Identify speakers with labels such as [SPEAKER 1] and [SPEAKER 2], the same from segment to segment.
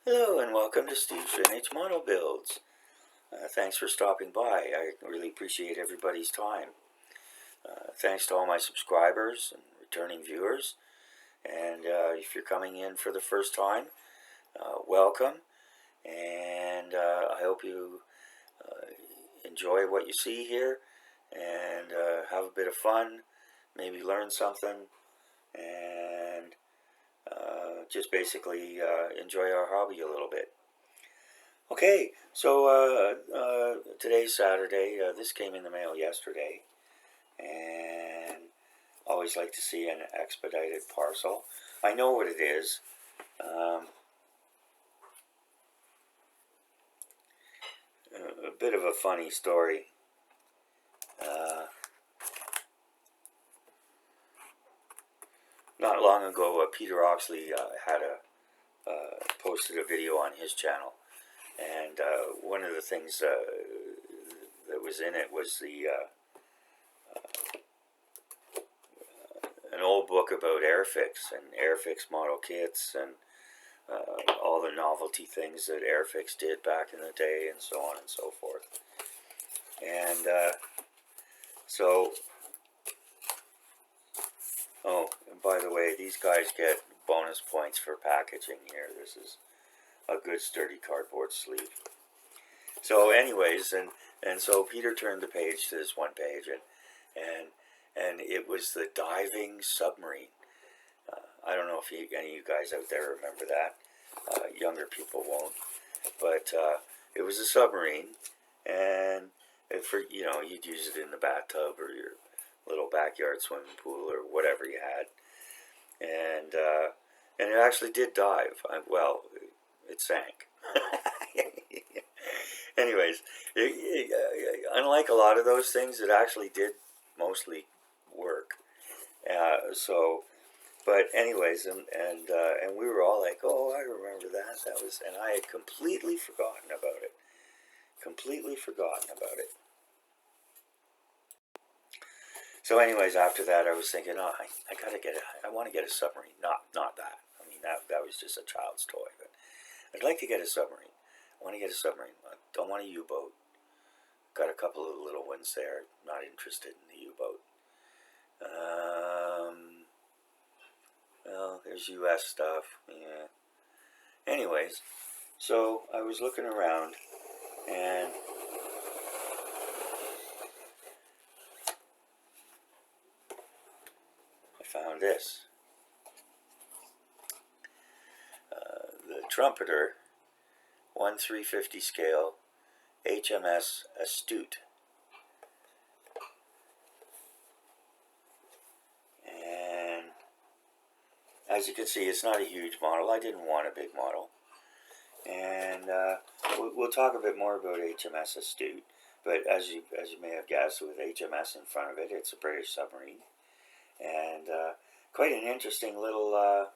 [SPEAKER 1] Hello and welcome to Steve's Vintage Model Builds. Thanks for stopping by. I really appreciate everybody's time. Thanks to all my subscribers and returning viewers. And if you're coming in for the first time, welcome. And I hope you enjoy what you see here and have a bit of fun, maybe learn something, and just basically enjoy our hobby a little bit. Okay, so today's Saturday. This came in the mail yesterday, and always like to see an expedited parcel. I know what it is. A bit of a funny story. Not long ago, Peter Oxley had posted a video on his channel, and one of the things that was in it was an old book about Airfix and Airfix model kits and all the novelty things that Airfix did back in the day and so on and so forth. And oh, and by the way, these guys get bonus points for packaging here. This is a good sturdy cardboard sleeve. So anyways, and so Peter turned the page to this one page, and it was the diving submarine. I don't know if any of you guys out there remember that. Younger people won't, but it was a submarine, and you'd use it in the bathtub or your little backyard swimming pool or whatever you had, and it actually did dive. Well, it sank. Anyways, unlike a lot of those things, it actually did mostly work. But anyways, and we were all like, "Oh, I remember that. That was," and I had completely forgotten about it. Completely forgotten about it. So, anyways, after that, I was thinking, "Oh, I gotta get it. I want to get a submarine. Not that. I mean, that was just a child's toy. But I'd like to get a submarine. I want to get a submarine. I don't want a U-boat. Got a couple of little ones there. Not interested in the U-boat. Well, there's U.S. stuff. Yeah. Anyways, so I was looking around, and I found this. The Trumpeter 1/350 scale HMS Astute. And as you can see, it's not a huge model. I didn't want a big model. And we'll talk a bit more about HMS Astute. But as you may have guessed, with HMS in front of it, it's a British submarine. And quite an interesting little,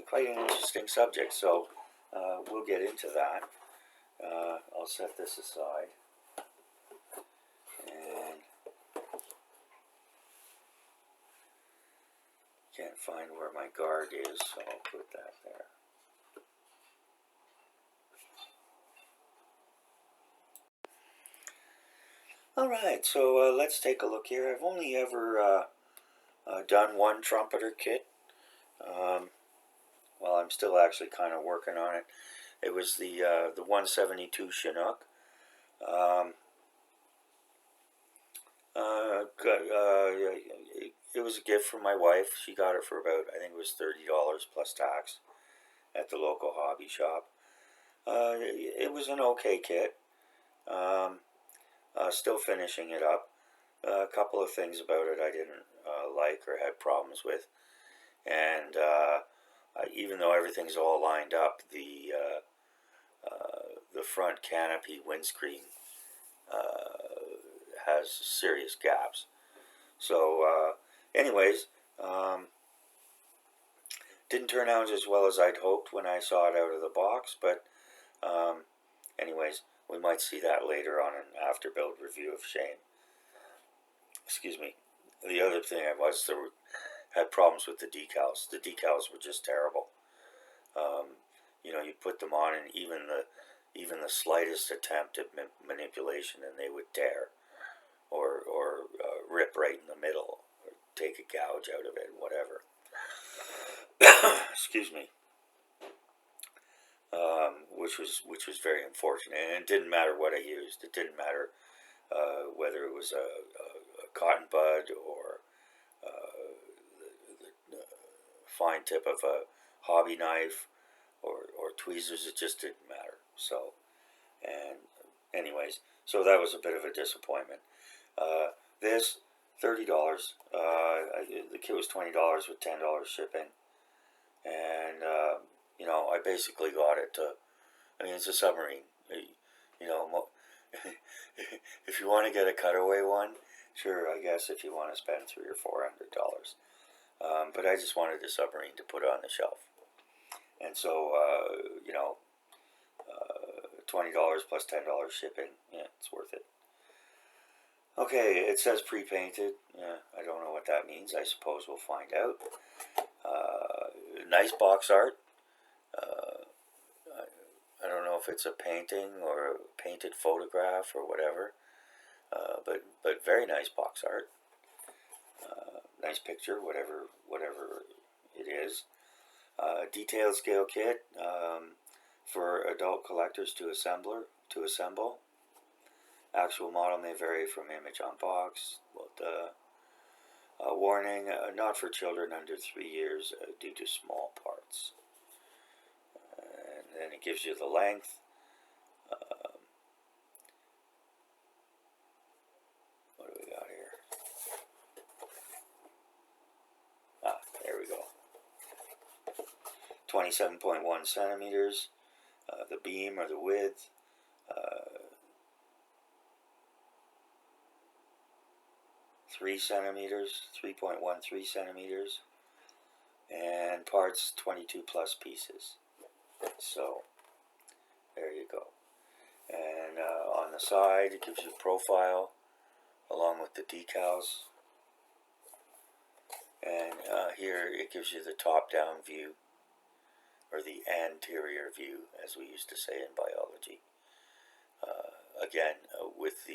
[SPEAKER 1] quite an interesting subject. So we'll get into that. I'll set this aside. And can't find where my guard is, so I'll put that there. Alright, so let's take a look here. I've only ever done one Trumpeter kit. Well, I'm still actually kind of working on it. It was the 172 Chinook. It was a gift from my wife. She got it for about, I think it was $30 plus tax at the local hobby shop. It was an okay kit. Still finishing it up. A couple of things about it I didn't like or had problems with. And even though everything's all lined up, the front canopy windscreen has serious gaps. So anyways, didn't turn out as well as I'd hoped when I saw it out of the box, but anyways, we might see that later on an after build review of Shane. Excuse me. The other thing I had problems with the decals. The decals were just terrible. You know, you put them on, and even the slightest attempt at manipulation, and they would tear or rip right in the middle, or take a gouge out of it, whatever. Excuse me. Which was very unfortunate, and it didn't matter what I used. It didn't matter whether it was a cotton bud or the fine tip of a hobby knife or tweezers. It just didn't matter. So, and anyways, so that was a bit of a disappointment. This $30. The kit was $20 with $10 shipping, and you know, I basically got it to. I mean, it's a submarine. You know, if you want to get a cutaway one, sure, I guess if you want to spend $300 or $400. But I just wanted a submarine to put on the shelf. And so, you know, $20 plus $10 shipping, yeah, it's worth it. Okay, it says pre-painted. Yeah, I don't know what that means. I suppose we'll find out. Nice box art. I don't know if it's a painting or a painted photograph or whatever, but very nice box art. Nice picture, whatever it is. Detailed scale kit for adult collectors to assemble. Actual model may vary from image on box. Well, warning: not for children under 3 years due to small parts. And then it gives you the length. What do we got here? There we go. 27.1 centimeters. The beam or the width. 3 centimeters, 3.13 centimeters, and parts 22 plus pieces. So there you go. And on the side it gives you profile along with the decals, and here it gives you the top down view, or the anterior view as we used to say in biology. Again, with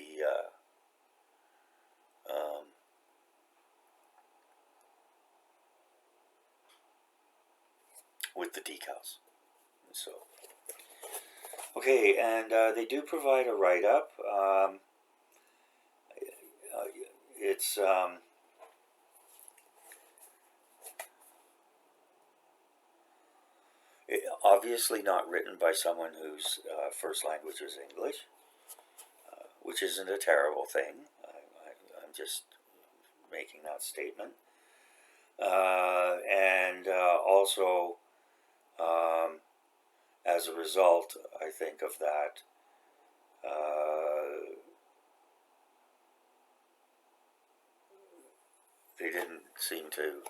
[SPEAKER 1] the decals. So, okay, and they do provide a write-up. It's obviously not written by someone whose first language is English, which isn't a terrible thing. I'm just making that statement. And also, as a result, I think of that, they didn't seem to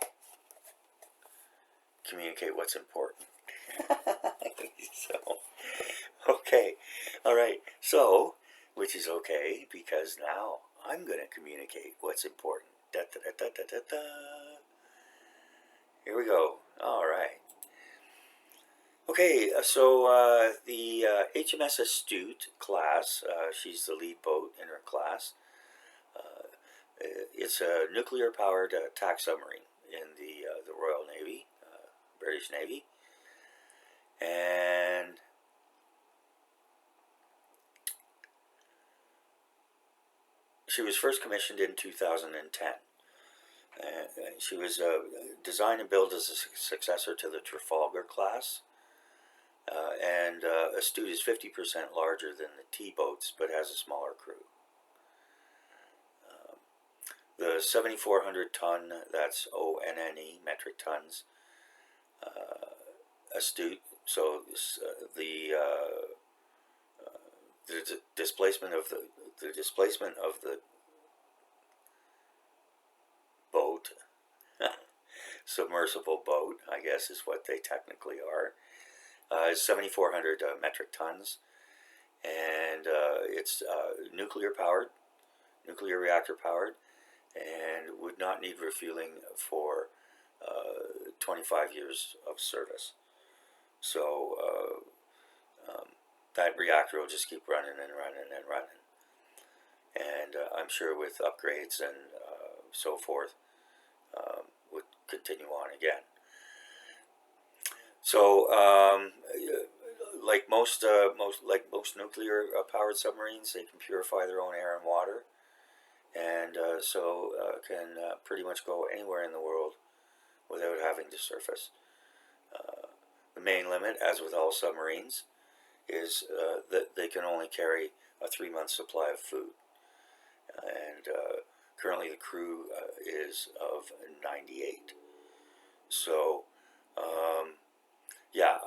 [SPEAKER 1] communicate what's important. So, okay, all right. So, which is okay, because now I'm going to communicate what's important. Da, da, da, da, da, da. Here we go. All right. Okay, so the HMS Astute class, she's the lead boat in her class. It's a nuclear-powered attack submarine in the Royal Navy, British Navy, and she was first commissioned in 2010. She was designed and built as a successor to the Trafalgar class. And Astute is 50% larger than the T-boats, but has a smaller crew. The 7,400 ton, that's ONNE, metric tons, Astute. So the displacement of the boat, submersible boat, I guess is what they technically are. Is 7,400 metric tons, and it's nuclear reactor powered, and would not need refueling for 25 years of service. So that reactor will just keep running and running and running. And I'm sure with upgrades and so forth, would continue on again. So, like most nuclear powered submarines, they can purify their own air and water, and can pretty much go anywhere in the world without having to surface. The main limit, as with all submarines, is that they can only carry a 3-month supply of food, and currently the crew is of 98. So, yeah,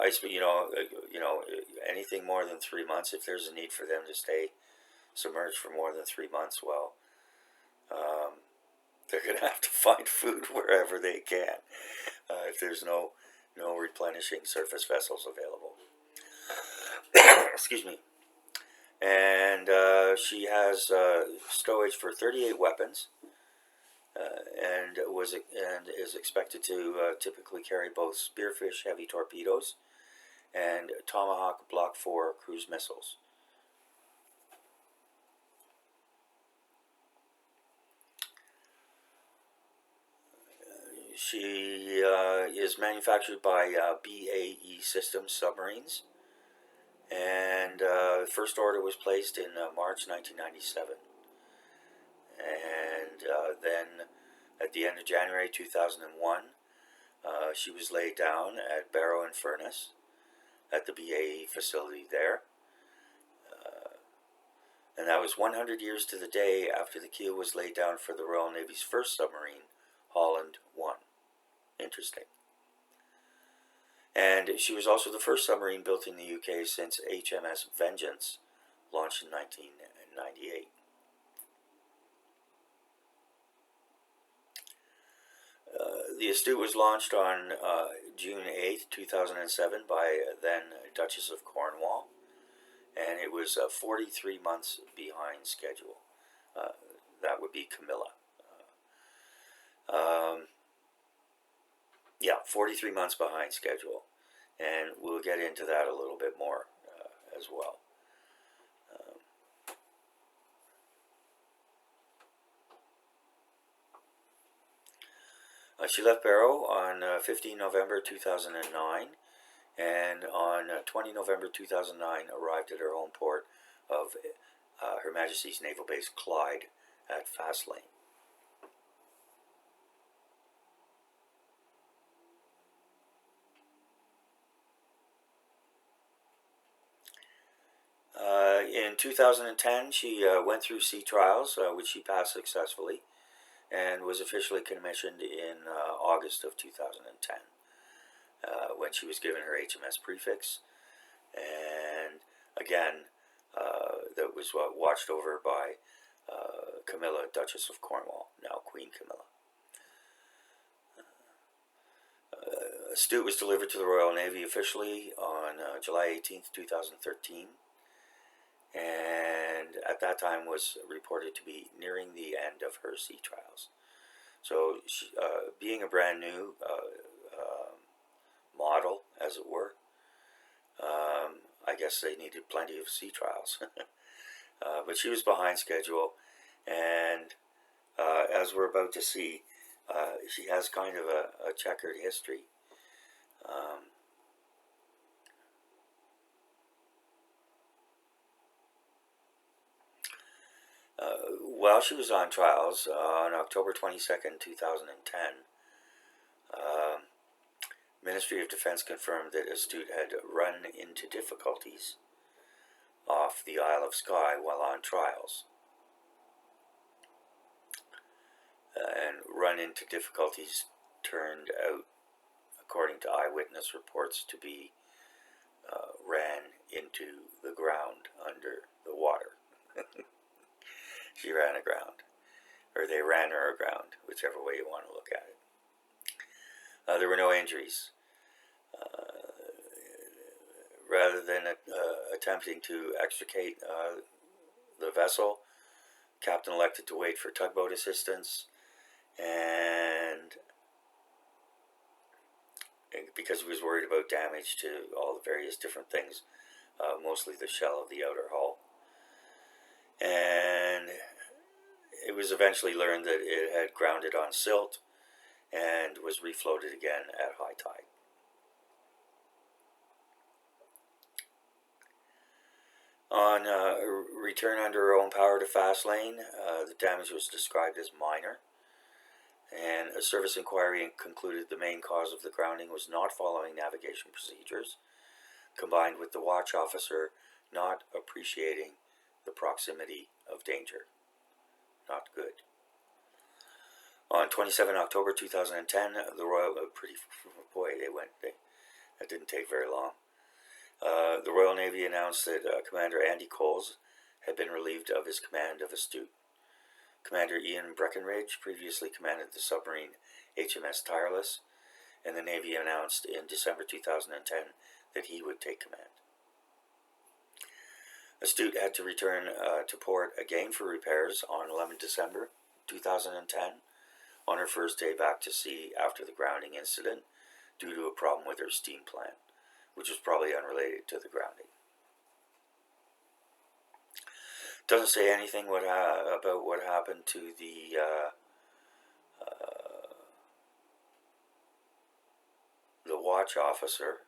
[SPEAKER 1] anything more than 3 months, if there's a need for them to stay submerged for more than 3 months, well, they're going to have to find food wherever they can, if there's no replenishing surface vessels available. Excuse me. And she has stowage for 38 weapons, and is expected to typically carry both Spearfish heavy torpedoes and Tomahawk Block 4 cruise missiles. She is manufactured by BAE Systems Submarines, and the first order was placed in March 1997. And then at the end of January 2001, she was laid down at Barrow in Furness at the BAE facility there. And that was 100 years to the day after the keel was laid down for the Royal Navy's first submarine, Holland 1. Interesting. And she was also the first submarine built in the UK since HMS Vengeance, launched in 1998. The Astute was launched on June 8, 2007 by then Duchess of Cornwall, and it was 43 months behind schedule. That would be Camilla. 43 months behind schedule, and we'll get into that a little bit more as well. She left Barrow on 15 November 2009, and on 20 November 2009 arrived at her home port of Her Majesty's Naval Base Clyde at Fastlane. In 2010, she went through sea trials, which she passed successfully, and was officially commissioned in August of 2010, when she was given her HMS prefix, and again, that was watched over by Camilla, Duchess of Cornwall, now Queen Camilla. Astute was delivered to the Royal Navy officially on July 18th, 2013, and at that time was reported to be nearing the end of her sea trials. So, she, being a brand new model, as it were, I guess they needed plenty of sea trials. But she was behind schedule, and as we're about to see, she has kind of a checkered history. While she was on trials, on October 22nd, 2010, Ministry of Defense confirmed that Astute had run into difficulties off the Isle of Skye while on trials. And run into difficulties turned out, according to eyewitness reports, to be ran into the ground under the water. She ran aground, or they ran her aground, whichever way you want to look at it. There were no injuries. Rather than attempting to extricate the vessel, Captain elected to wait for tugboat assistance, and because he was worried about damage to all the various different things, mostly the shell of the outer hull. And it was eventually learned that it had grounded on silt and was refloated again at high tide. On return under her own power to Fastlane, the damage was described as minor, and a service inquiry concluded the main cause of the grounding was not following navigation procedures, combined with the watch officer not appreciating the proximity of danger. Not good. On 27 October 2010, the Royal, that didn't take very long. The Royal Navy announced that Commander Andy Coles had been relieved of his command of Astute. Commander Ian Breckenridge previously commanded the submarine HMS Tireless, and the Navy announced in December 2010 that he would take command. Astute had to return to port again for repairs on 11 December 2010, on her first day back to sea after the grounding incident due to a problem with her steam plant, which was probably unrelated to the grounding. Doesn't say anything about what happened to the watch officer,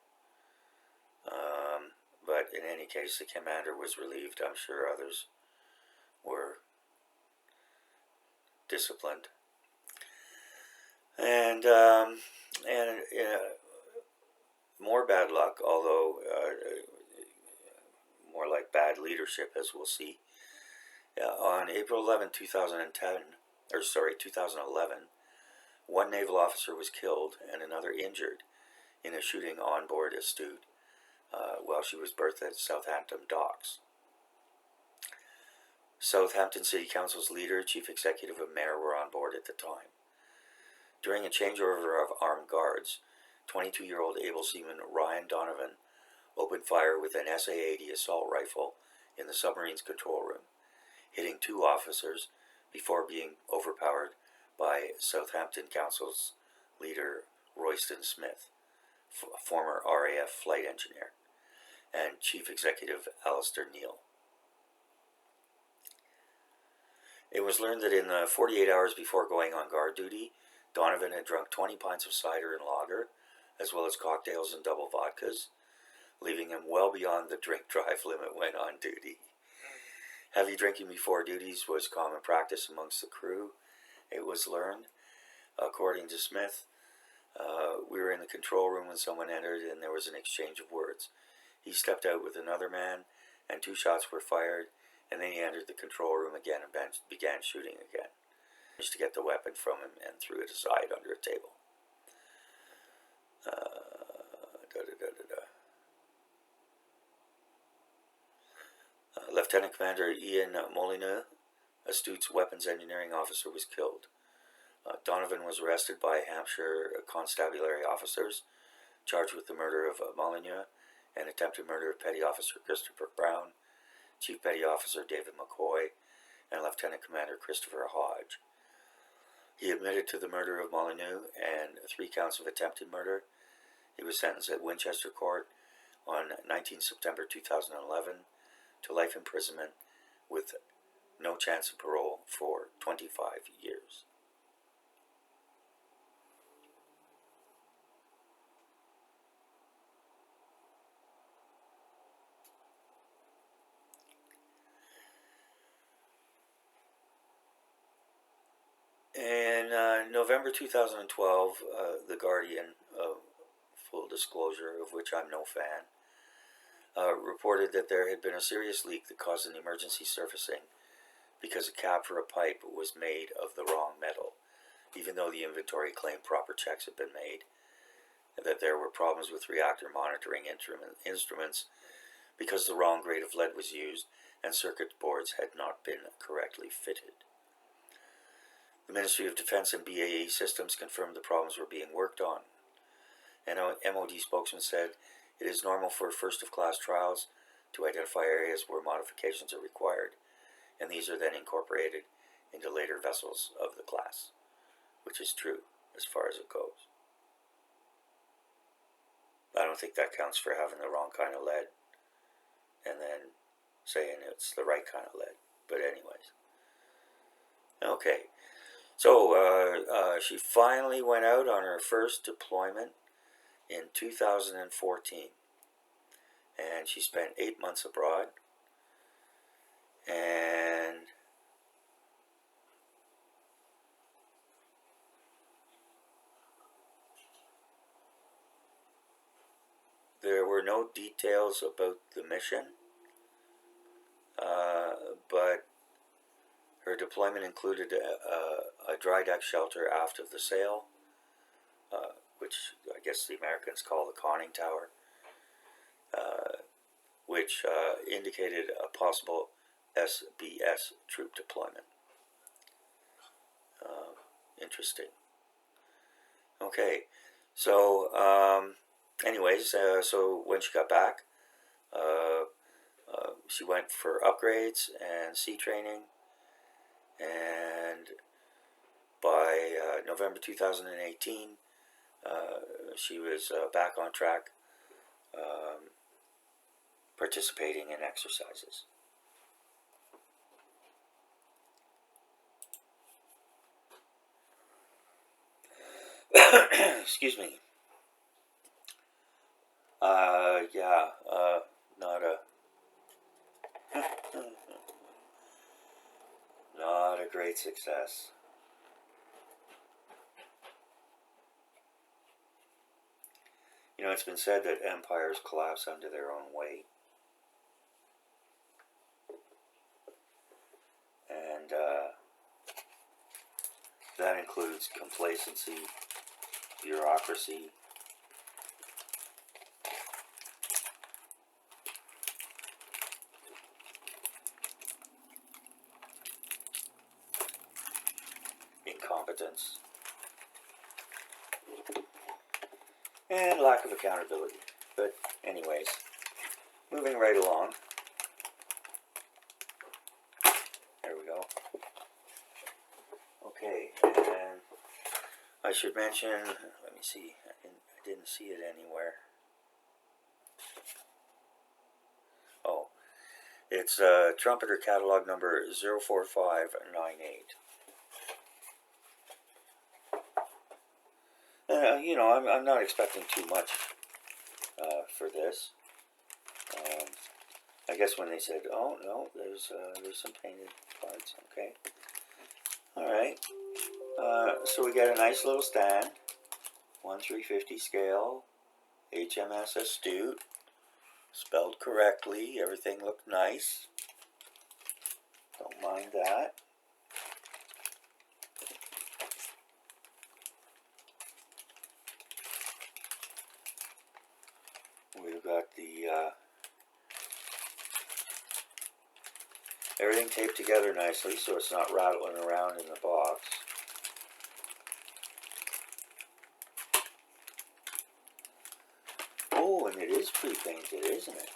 [SPEAKER 1] but in any case, the commander was relieved. I'm sure others were disciplined. And more bad luck, although more like bad leadership, as we'll see. On April 11, 2011, one naval officer was killed and another injured in a shooting on board Astute while she was berthed at Southampton docks. Southampton City Council's leader, chief executive, and mayor were on board at the time. During a changeover of armed guards, 22-year-old able seaman Ryan Donovan opened fire with an SA-80 assault rifle in the submarine's control room, hitting two officers before being overpowered by Southampton Council's leader Royston Smith, former RAF flight engineer, and chief executive Alistair Neal. It was learned that in the 48 hours before going on guard duty, Donovan had drunk 20 pints of cider and lager, as well as cocktails and double vodkas, leaving him well beyond the drink drive limit when on duty. Heavy drinking before duties was common practice amongst the crew, it was learned. According to Smith, we were in the control room when someone entered and there was an exchange of words. He stepped out with another man and 2 shots were fired, and then he entered the control room again and began shooting again. He managed to get the weapon from him and threw it aside under a table. Lieutenant Commander Ian Molyneux, Astute's weapons engineering officer, was killed. Donovan was arrested by Hampshire constabulary officers, charged with the murder of Molyneux and attempted murder of Petty Officer Christopher Brown, Chief Petty Officer David McCoy, and Lieutenant Commander Christopher Hodge. He admitted to the murder of Molyneux and 3 counts of attempted murder. He was sentenced at Winchester Court on 19 September 2011 to life imprisonment with no chance of parole for 25 years. In November 2012, The Guardian, full disclosure of which I'm no fan, reported that there had been a serious leak that caused an emergency surfacing because a cap for a pipe was made of the wrong metal, even though the inventory claimed proper checks had been made, that there were problems with reactor monitoring instruments because the wrong grade of lead was used and circuit boards had not been correctly fitted. The Ministry of Defense and BAE Systems confirmed the problems were being worked on. An MOD spokesman said, "It is normal for first-of-class trials to identify areas where modifications are required, and these are then incorporated into later vessels of the class," which is true as far as it goes. don't think that counts for having the wrong kind of lead and then saying it's the right kind of lead. But anyways, okay. So she finally went out on her first deployment in 2014, and she spent 8 months abroad, and there were no details about the mission, but her deployment included a dry deck shelter aft of the sail, which I guess the Americans call the conning tower, which indicated a possible SBS troop deployment. Interesting. Okay, so anyways, so when she got back, she went for upgrades and sea training, and by November 2018, she was back on track, participating in exercises. Excuse me. Yeah, not a not a great success. You know, it's been said that empires collapse under their own weight. And that includes complacency, bureaucracy, incompetence, and lack of accountability. But anyways, moving right along. There we go. Okay, and I should mention, let me see, I didn't see it anywhere. Oh, it's Trumpeter catalog number 04598. You know, I'm not expecting too much for this. I guess when they said, oh no, there's some painted parts. Okay, all right. So we got a nice little stand, 1/350 scale, HMS Astute, spelled correctly. Everything looked nice. Don't mind that. We've got the everything taped together nicely so it's not rattling around in the box. Oh, and it is pre-painted, isn't it?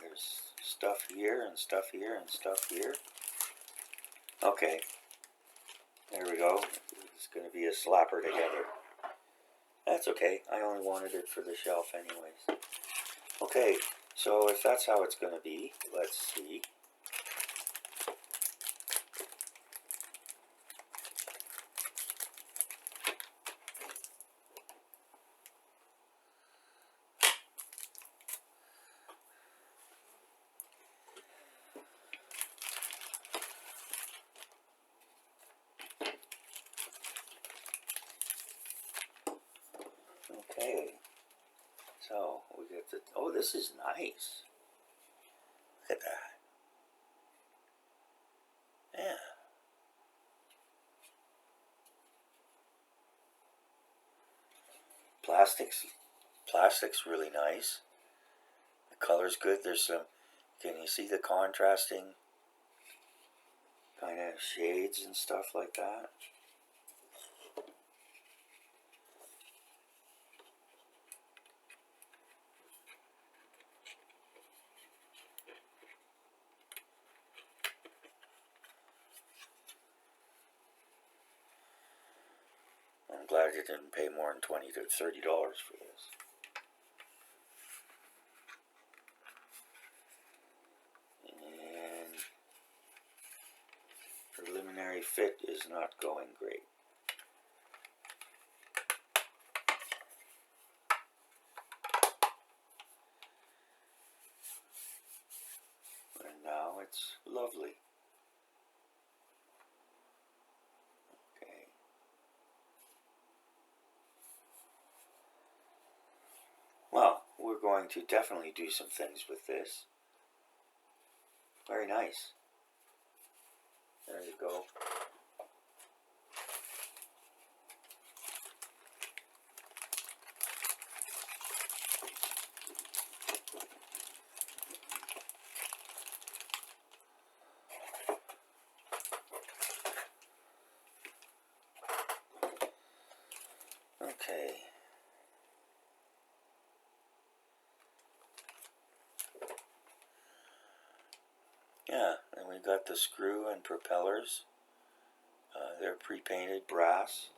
[SPEAKER 1] There's stuff here and stuff here and stuff here. Okay, there we go. It's going to be a slapper together. That's okay. I only wanted it for the shelf anyways. Okay, so if that's how it's going to be, let's see. Okay, so we get the, oh, this is nice. Look at that. Yeah. Plastic's really nice. The color's good. There's some, can you see the contrasting kind of shades and stuff like that? glad I didn't pay more than $20 to $30 for this. And preliminary fit is not going great. And now it's lovely. Okay. Well, we're going to definitely do some things with this. Very nice. There you go. Okay. Yeah, and we got the screw and propellers. They're pre-painted brass.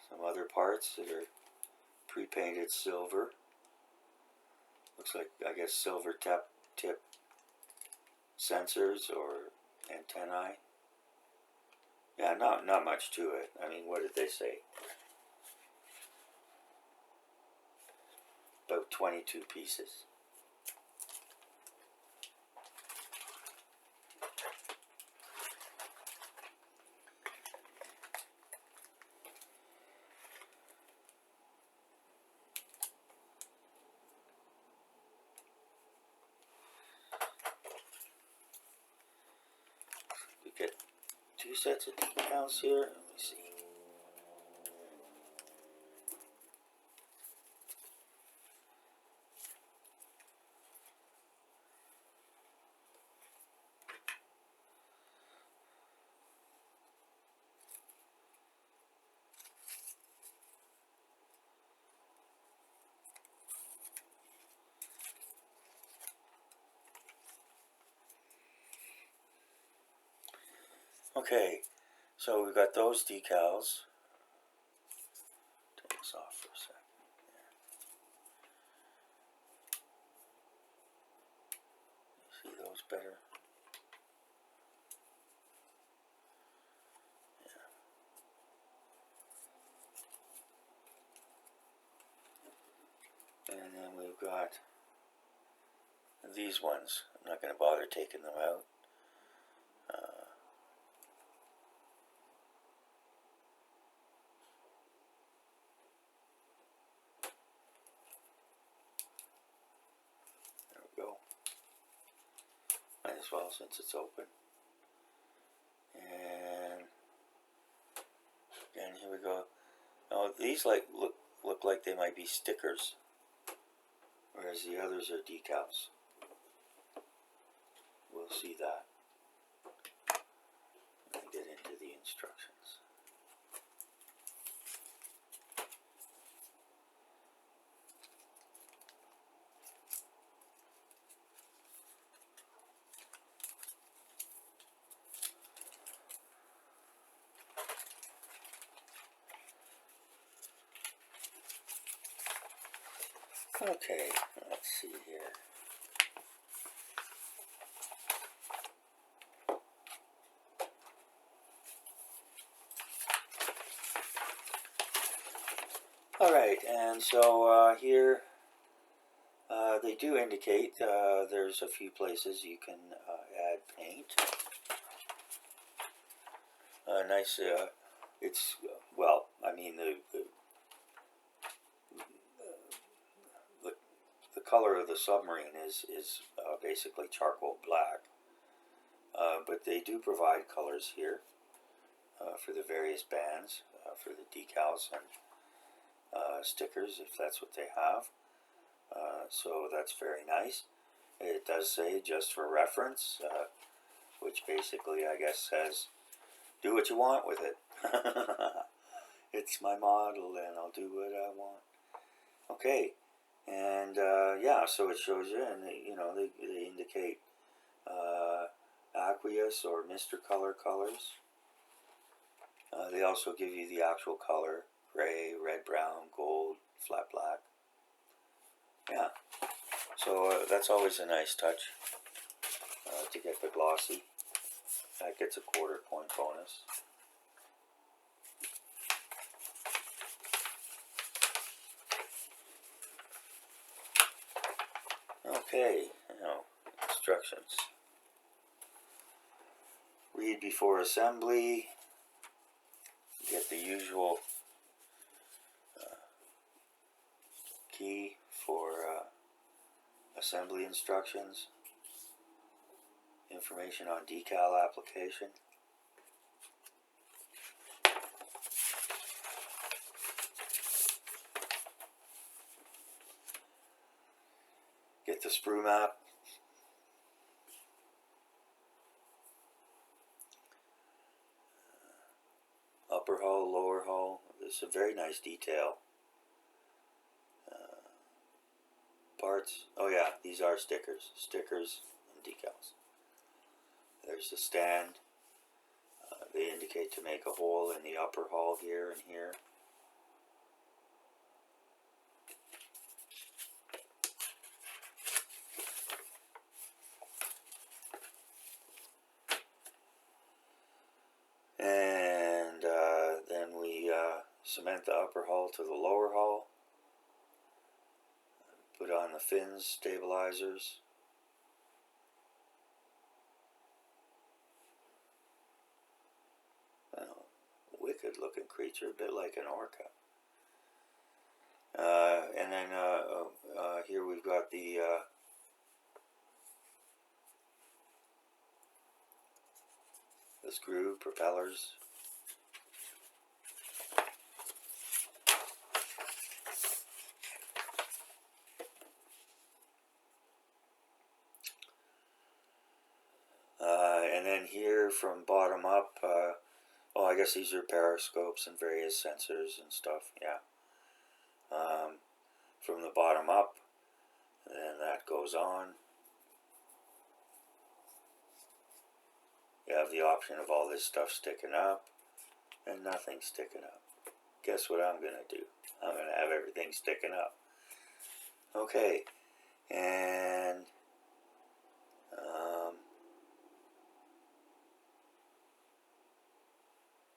[SPEAKER 1] Some other parts that are pre-painted silver. Looks like, I guess, silver tip sensors or antennae. Yeah, not much to it. I mean, what did they say? About 22 pieces. We get 2 sets of decals here. Let me see. Okay, so we've got those decals. Turn this off for a second. See those better? Yeah. And then we've got these ones. I'm not going to bother taking them out. There we go. Might as well since it's open. And here we go. Now these look like they might be stickers, whereas the others are decals. We'll see that when we get into the instructions. Okay, let's see here. Alright, and so here they do indicate there's a few places you can add paint. Nice, it's, well, I mean the color of the submarine is basically charcoal black, but they do provide colors here for the various bands, for the decals and stickers if that's what they have. So that's very nice. It does say just for reference, which basically I guess says do what you want with it. It's my model and I'll do what I want. Okay, and yeah, so it shows you, and they indicate aqueous or Mr. Color colors. They also give you the actual color: gray, red, brown, gold, flat black. Yeah, so that's always a nice touch to get the glossy. That gets a quarter-point bonus. Okay, now instructions. Read before assembly. Get the usual key for assembly instructions. Information on decal application. Get the sprue map. Upper hull, lower hull. This is a very nice detail. Parts. Oh yeah, these are stickers. Stickers and decals. There's the stand. They indicate to make a hole in the upper hull here and here. And then we cement the upper hull to the lower hull. Put on the fins, stabilizers. Well, wicked looking creature, a bit like an orca. And then here we've got the screw, propellers. And then here from bottom up, oh, I guess these are periscopes and various sensors and stuff, yeah. From the bottom up, and then that goes on. You have the option of all this stuff sticking up and nothing sticking up. Guess what I'm going to do? I'm going to have everything sticking up. Okay, and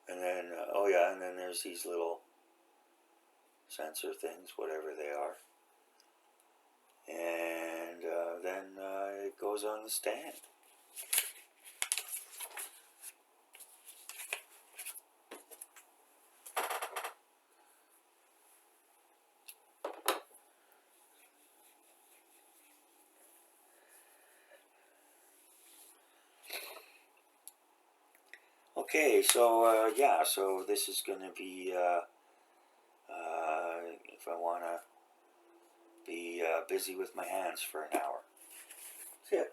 [SPEAKER 1] then, oh yeah, and then there's these little sensor things, whatever they are. And then it goes on the stand. Okay, so yeah, so this is going to be, if I want to be busy with my hands for an hour. That's it.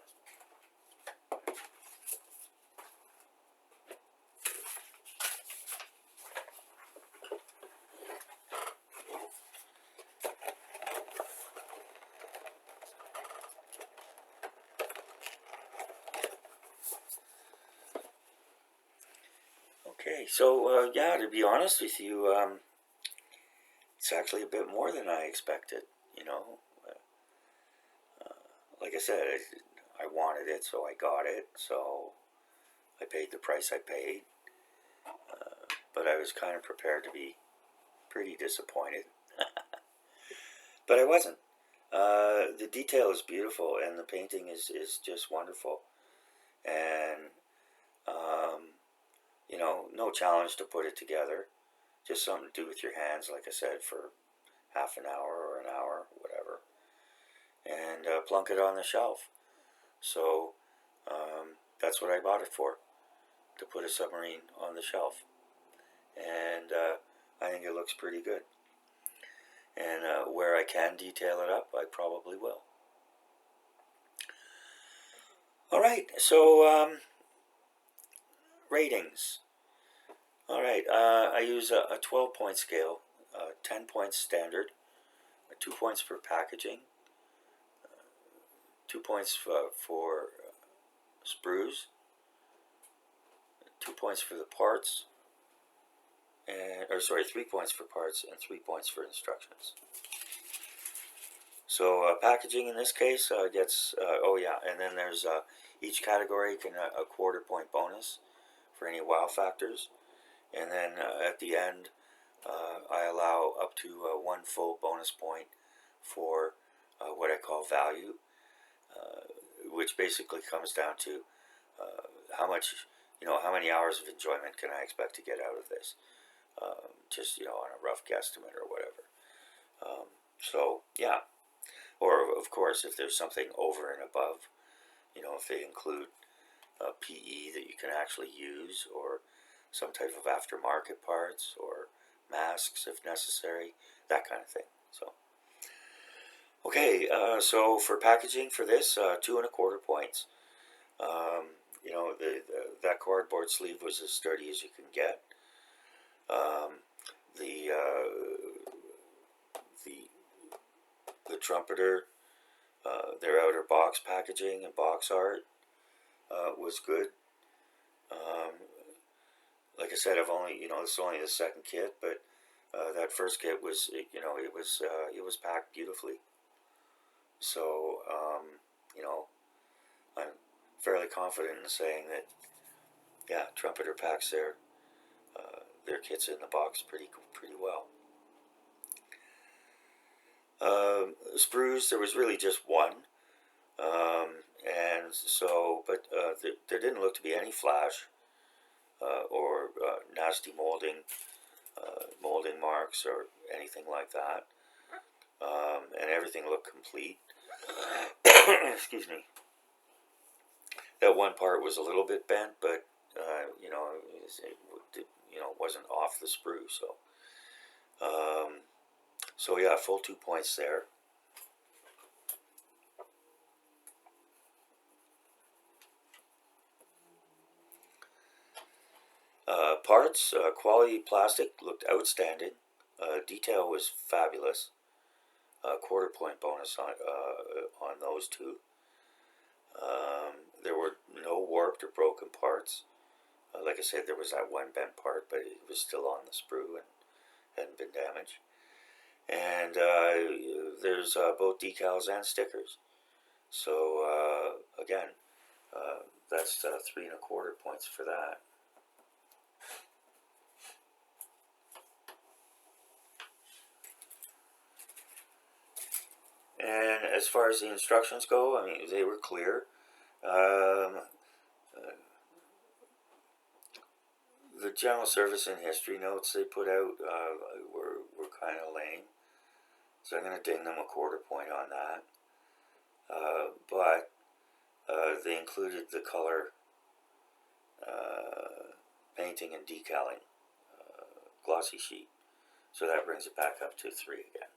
[SPEAKER 1] Okay, so yeah, to be honest with you, it's actually a bit more than I expected, you know. Like I said, I wanted it, so I got it, so I paid the price I paid. But I was kind of prepared to be pretty disappointed. But I wasn't. The detail is beautiful, and the painting is just wonderful. And, you know, no challenge to put it together. Just something to do with your hands, like I said, for half an hour or an hour, whatever. And plunk it on the shelf. So that's what I bought it for, to put a submarine on the shelf. And I think it looks pretty good. And where I can detail it up, I probably will. Alright, so ratings. Alright, I use a 12-point scale, 10 points standard, 2 points for packaging, 2 points for sprues, 2 points for the parts, and 3 points for parts and 3 points for instructions. So packaging in this case gets, and then there's each category can a quarter point bonus for any wow factors, and then at the end I allow up to 1 full bonus point for what I call value, which basically comes down to how much, how many hours of enjoyment can I expect to get out of this, just, on a rough guesstimate or whatever. So, yeah. Or, of course, if there's something over and above, if they include PE that you can actually use, or some type of aftermarket parts, or masks if necessary, that kind of thing. So, okay, so for packaging for this, 2 1/4 points. That cardboard sleeve was as sturdy as you can get. The Trumpeter, their outer box packaging and box art was good. Like I said, I've only, this is only the second kit, but that first kit was, it was packed beautifully. So, I'm fairly confident in saying that, yeah, Trumpeter packs their kits in the box pretty well. Sprues, there was really just one, and so, but there didn't look to be any flash or nasty molding marks or anything like that, and everything looked complete. Excuse me. That one part was a little bit bent, but it wasn't off the sprue, so. So yeah, full 2 points there. Parts, quality plastic looked outstanding. Detail was fabulous. Quarter point bonus on those two. There were no warped or broken parts. Like I said, there was that one bent part, but it was still on the sprue and hadn't been damaged. And there's both decals and stickers. So again, that's 3 1/4 points for that. And as far as the instructions go, I mean, they were clear. The general service and history notes they put out were kind of lame, so I'm going to ding them a quarter point on that. But they included the color painting and decaling glossy sheet, so that brings it back up to 3 again.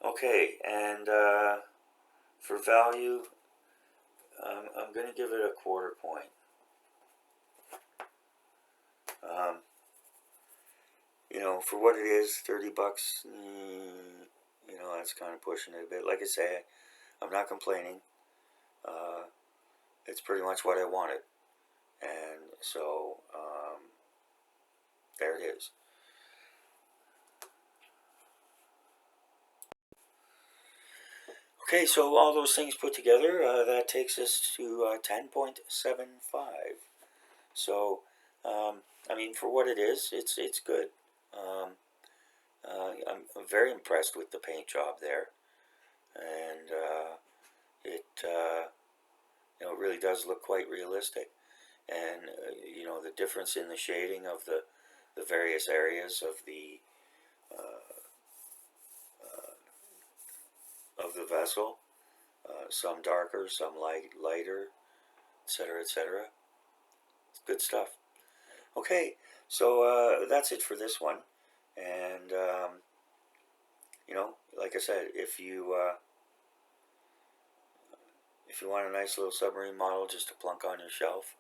[SPEAKER 1] Okay, and for value, I'm going to give it a quarter point. For what it is, $30, that's kind of pushing it a bit. Like I say, I'm not complaining. It's pretty much what I wanted. And so, there it is. Okay, so all those things put together, that takes us to 10.75. So, I mean, for what it is, it's good. I'm very impressed with the paint job there, and it really does look quite realistic. And the difference in the shading of the various areas of the vessel, some darker, some lighter, etc., etc. It's good stuff. Okay, so that's it for this one. And like I said, if you want a nice little submarine model just to plunk on your shelf,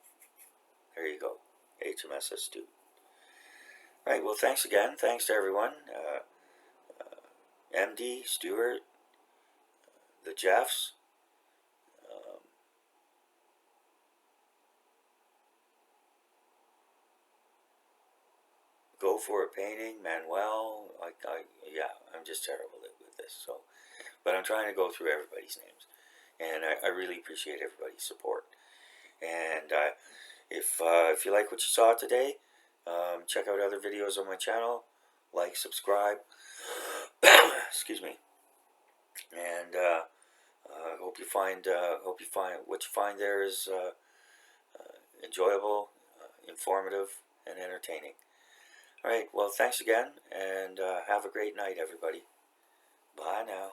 [SPEAKER 1] there you go, HMS Astute. Right, well, thanks again. Thanks to everyone. MD, Stuart, the Jeffs. Go for a painting, Manuel. Yeah, I'm just terrible with this. So, but I'm trying to go through everybody's names, and I really appreciate everybody's support. And if you like what you saw today, check out other videos on my channel. Like, subscribe. Excuse me. And hope you find what you find there is enjoyable, informative, and entertaining. All right. Well, thanks again, and have a great night, everybody. Bye now.